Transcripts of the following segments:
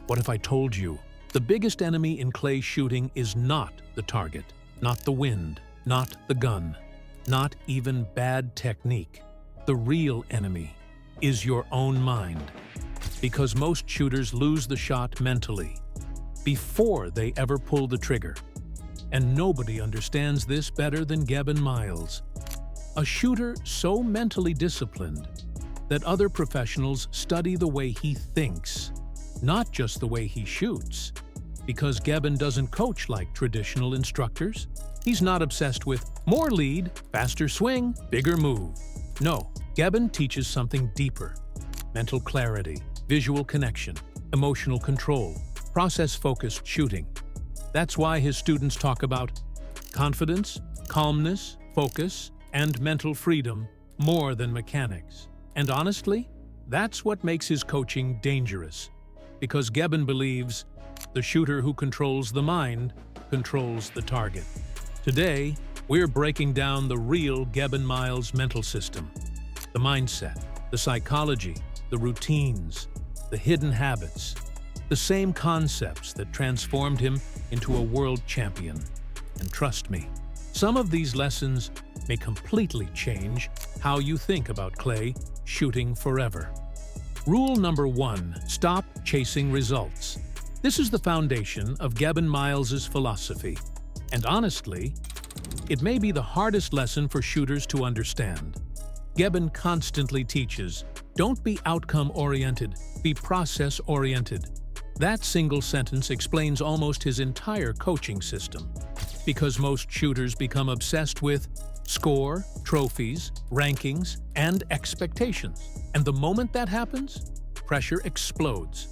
What if I told you the biggest enemy in clay shooting is not the target, not the wind, not the gun, not even bad technique? The real enemy is your own mind. Because most shooters lose the shot mentally, before they ever pull the trigger. And nobody understands this better than Gebben Miles, a shooter so mentally disciplined that other professionals study the way he thinks, not just the way he shoots. Because Gebben doesn't coach like traditional instructors. He's not obsessed with more lead, faster swing, bigger move. No, Gebben teaches something deeper: mental clarity, visual connection, emotional control, process-focused shooting. That's why his students talk about confidence, calmness, focus, and mental freedom more than mechanics. And honestly, that's what makes his coaching dangerous. Because Gebben believes the shooter who controls the mind controls the target. Today, we're breaking down the real Gebben Miles mental system. The mindset, the psychology, the routines, the hidden habits, the same concepts that transformed him into a world champion. And trust me, some of these lessons may completely change how you think about clay shooting forever. Rule number 1: stop chasing results. This is the foundation of Gebben Miles's philosophy. And honestly, it may be the hardest lesson for shooters to understand. Gebben constantly teaches, don't be outcome-oriented, be process-oriented. That single sentence explains almost his entire coaching system. Because most shooters become obsessed with score, trophies, rankings, and expectations. And the moment that happens, pressure explodes.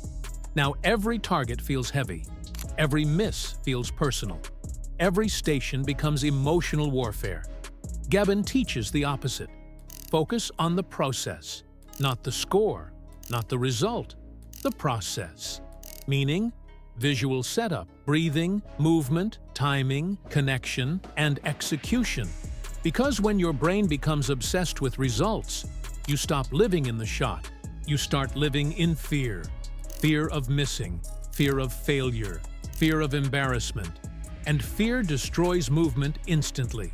Now every target feels heavy. Every miss feels personal. Every station becomes emotional warfare. Gebben teaches the opposite. Focus on the process, not the score, not the result, the process. Meaning, visual setup, breathing, movement, timing, connection, and execution. Because when your brain becomes obsessed with results, you stop living in the shot. You start living in fear. Fear of missing, fear of failure, fear of embarrassment. And fear destroys movement instantly.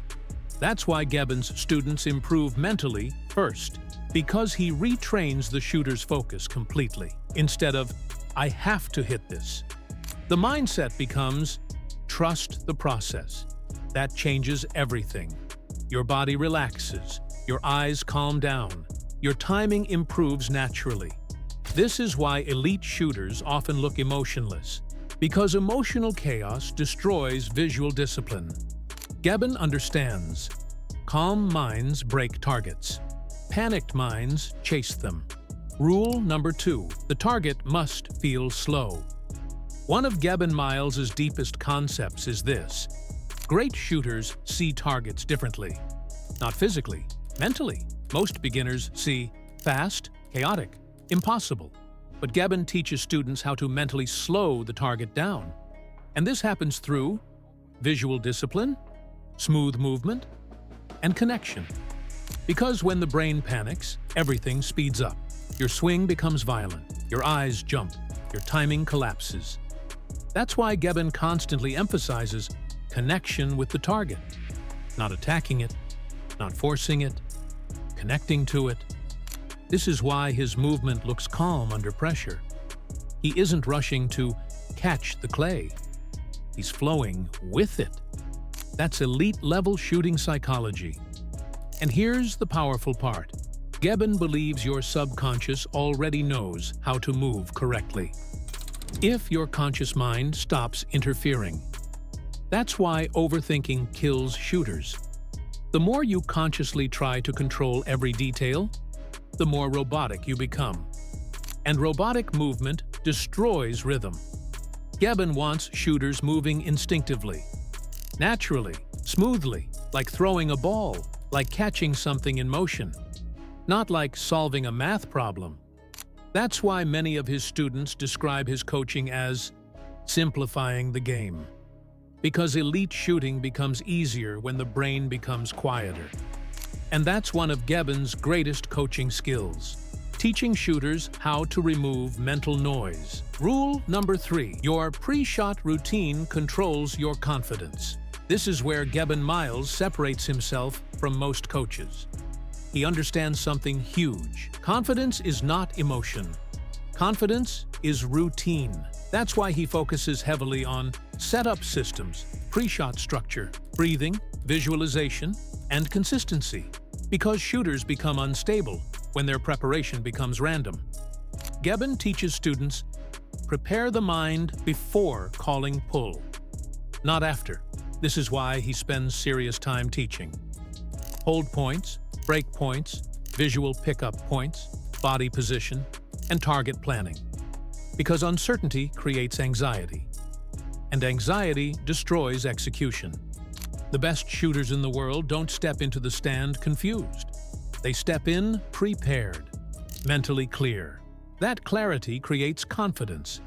That's why Gebben's students improve mentally first, because he retrains the shooter's focus completely. Instead of, I have to hit this. The mindset becomes, trust the process. That changes everything. Your body relaxes, your eyes calm down, your timing improves naturally. This is why elite shooters often look emotionless, because emotional chaos destroys visual discipline. Gebben understands. Calm minds break targets. Panicked minds chase them. Rule number 2: the target must feel slow. One of Gebben Miles's deepest concepts is this: great shooters see targets differently. Not physically, mentally. Most beginners see fast, chaotic, impossible. But Gebben teaches students how to mentally slow the target down. And this happens through visual discipline, smooth movement, and connection. Because when the brain panics, everything speeds up. Your swing becomes violent, your eyes jump, your timing collapses. That's why Gebben constantly emphasizes connection with the target. Not attacking it, not forcing it, connecting to it. This is why his movement looks calm under pressure. He isn't rushing to catch the clay. He's flowing with it. That's elite-level shooting psychology. And here's the powerful part. Gebben believes your subconscious already knows how to move correctly, if your conscious mind stops interfering. That's why overthinking kills shooters. The more you consciously try to control every detail, the more robotic you become. And robotic movement destroys rhythm. Gebben wants shooters moving instinctively, naturally, smoothly, like throwing a ball, like catching something in motion, not like solving a math problem. That's why many of his students describe his coaching as simplifying the game. Because elite shooting becomes easier when the brain becomes quieter. And that's one of Gebben's greatest coaching skills: teaching shooters how to remove mental noise. Rule number 3, your pre-shot routine controls your confidence. This is where Gebben Miles separates himself from most coaches. He understands something huge. Confidence is not emotion. Confidence is routine. That's why he focuses heavily on setup systems, pre-shot structure, breathing, visualization, and consistency. Because shooters become unstable when their preparation becomes random. Gebben teaches students, prepare the mind before calling pull, not after. This is why he spends serious time teaching. Hold points, break points, visual pickup points, body position, and target planning. Because uncertainty creates anxiety, and anxiety destroys execution. The best shooters in the world don't step into the stand confused. They step in prepared, mentally clear. That clarity creates confidence,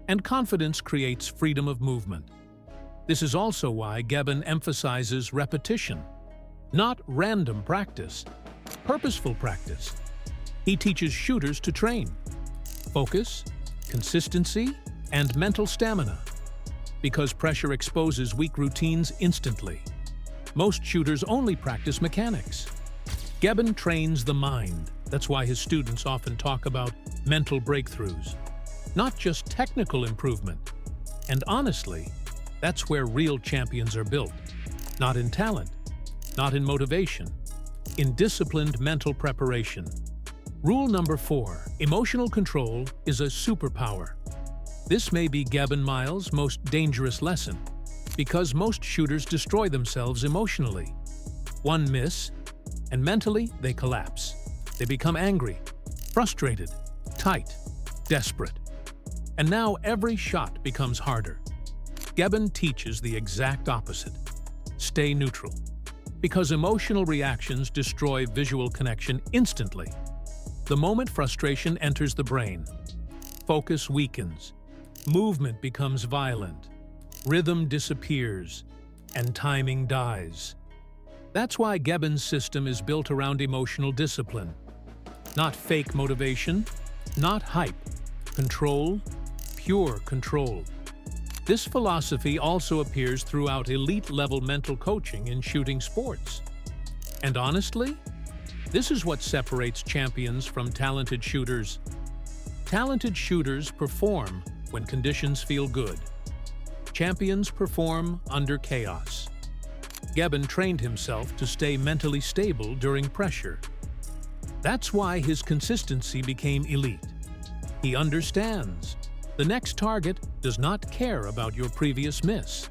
and confidence creates freedom of movement. This is also why Gebben emphasizes repetition, not random practice, purposeful practice. He teaches shooters to train, focus, consistency, and mental stamina. Because pressure exposes weak routines instantly. Most shooters only practice mechanics. Gebben trains the mind. That's why his students often talk about mental breakthroughs, not just technical improvement. And honestly, that's where real champions are built. Not in talent, not in motivation, in disciplined mental preparation. Rule number 4, emotional control is a superpower. This may be Gebben Miles' most dangerous lesson, because most shooters destroy themselves emotionally. One miss, and mentally they collapse. They become angry, frustrated, tight, desperate. And now every shot becomes harder. Gebben teaches the exact opposite. Stay neutral. Because emotional reactions destroy visual connection instantly. The moment frustration enters the brain, focus weakens, movement becomes violent, rhythm disappears, and timing dies. That's why Gebben's system is built around emotional discipline. Not fake motivation, not hype. Control, pure control. This philosophy also appears throughout elite-level mental coaching in shooting sports. And honestly, this is what separates champions from talented shooters. Talented shooters perform when conditions feel good. Champions perform under chaos. Gebben trained himself to stay mentally stable during pressure. That's why his consistency became elite. He understands. The next target does not care about your previous miss.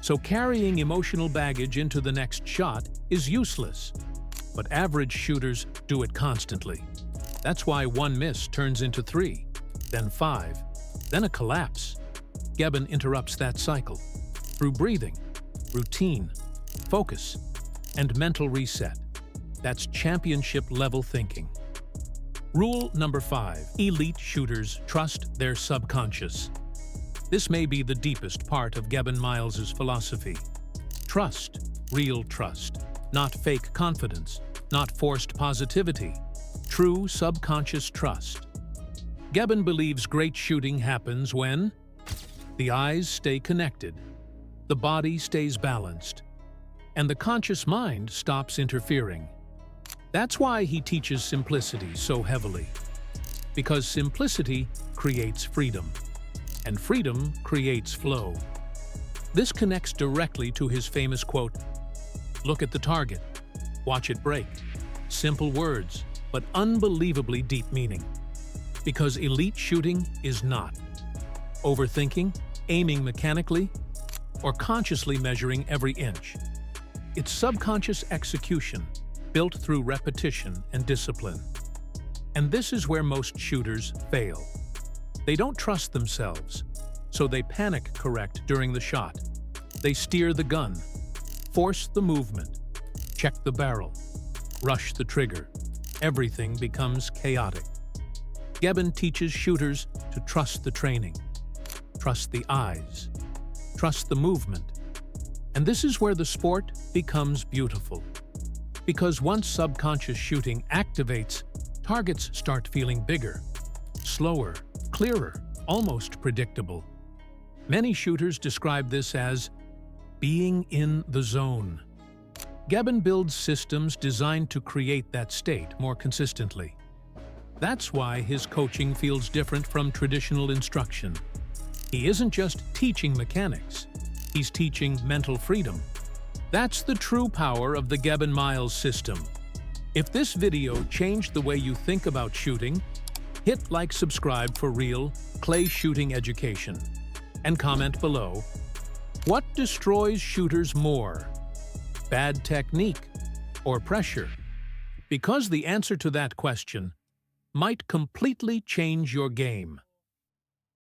So carrying emotional baggage into the next shot is useless. But average shooters do it constantly. That's why one miss turns into 3, then 5, then a collapse. Gebben interrupts that cycle through breathing, routine, focus, and mental reset. That's championship-level thinking. Rule number 5. Elite shooters trust their subconscious. This may be the deepest part of Gebben Miles' philosophy. Trust, real trust, not fake confidence, not forced positivity. True subconscious trust. Gebben believes great shooting happens when the eyes stay connected, the body stays balanced, and the conscious mind stops interfering. That's why he teaches simplicity so heavily. Because simplicity creates freedom, and freedom creates flow. This connects directly to his famous quote, "Look at the target, watch it break." Simple words, but unbelievably deep meaning. Because elite shooting is not overthinking, aiming mechanically, or consciously measuring every inch. It's subconscious execution, built through repetition and discipline. And this is where most shooters fail. They don't trust themselves, so they panic correct during the shot. They steer the gun, force the movement, check the barrel, rush the trigger. Everything becomes chaotic. Gebben teaches shooters to trust the training, trust the eyes, trust the movement. And this is where the sport becomes beautiful. Because once subconscious shooting activates, targets start feeling bigger, slower, clearer, almost predictable. Many shooters describe this as being in the zone. Gebben builds systems designed to create that state more consistently. That's why his coaching feels different from traditional instruction. He isn't just teaching mechanics, he's teaching mental freedom. That's the true power of the Gebben Miles system. If this video changed the way you think about shooting, hit like, subscribe for real clay shooting education. And comment below, what destroys shooters more? Bad technique or pressure? Because the answer to that question might completely change your game.